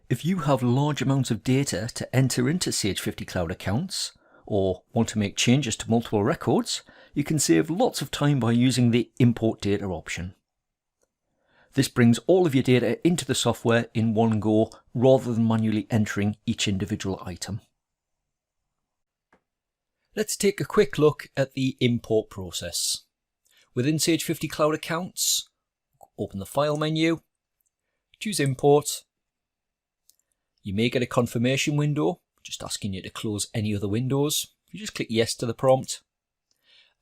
If you have large amounts of data to enter into Sage 50 Cloud accounts, or want to make changes to multiple records, you can save lots of time by using the Import Data option. This brings all of your data into the software in one go, rather than manually entering each individual item. Let's take a quick look at the import process. Within Sage 50 Cloud accounts, open the File menu, choose Import. You may get a confirmation window, just asking you to close any other windows. You just click Yes to the prompt,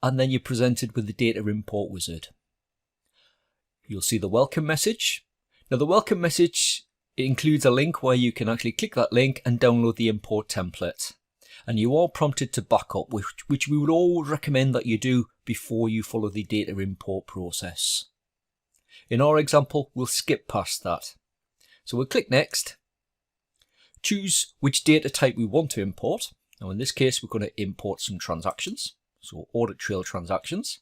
and then you're presented with the Data Import Wizard. You'll see the welcome message. Now the welcome message includes a link where you can actually click that link and download the import template. And you are prompted to backup, which we would always recommend that you do before you follow the data import process. In our example, we'll skip past that. So we'll click Next. Choose which data type we want to import. Now in this case, we're going to import some transactions. So audit trail transactions.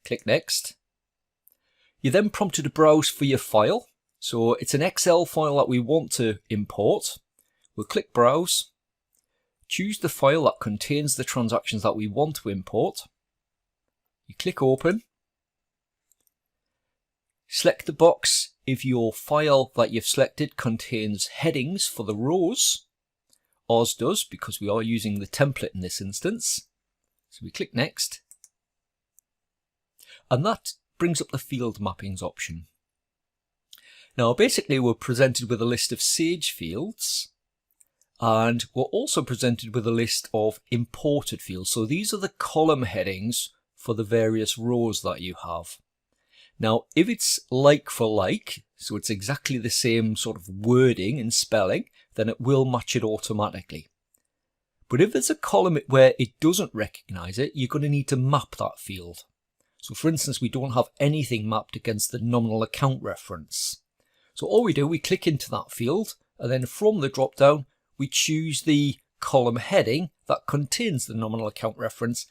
Click Next. You're then prompted to browse for your file. So it's an Excel file that we want to import. We'll click Browse. Choose the file that contains the transactions that we want to import. You click Open. Select the box if your file that you've selected contains headings for the rows. Ours does, because we are using the template in this instance. So we click Next. And that brings up the Field Mappings option. Now basically we're presented with a list of Sage fields, and we're also presented with a list of imported fields. So these are the column headings for the various rows that you have. Now, if it's like for like, so it's exactly the same sort of wording and spelling, then it will match it automatically. But if there's a column where it doesn't recognize it, you're going to need to map that field. So for instance, we don't have anything mapped against the nominal account reference. So all we do, we click into that field, and then from the drop down, we choose the column heading that contains the nominal account reference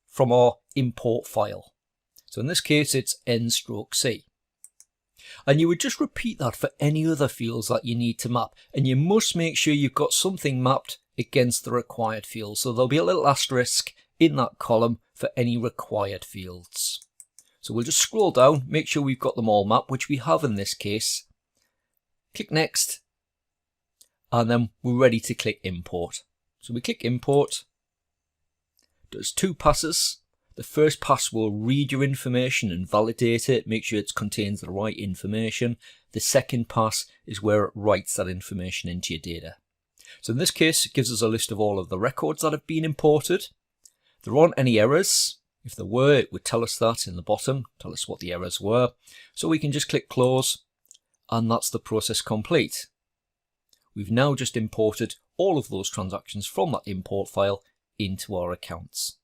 from our import file. So in this case, it's N/C. And you would just repeat that for any other fields that you need to map. And you must make sure you've got something mapped against the required fields. So there'll be a little asterisk in that column for any required fields. So we'll just scroll down, make sure we've got them all mapped, which we have in this case. Click Next. And then we're ready to click Import. So we click Import. Does two passes. The first pass will read your information and validate it, make sure it contains the right information. The second pass is where it writes that information into your data. So in this case, it gives us a list of all of the records that have been imported. There aren't any errors. If there were, it would tell us that in the bottom, tell us what the errors were. So we can just click Close, and that's the process complete. We've now just imported all of those transactions from that import file into our accounts.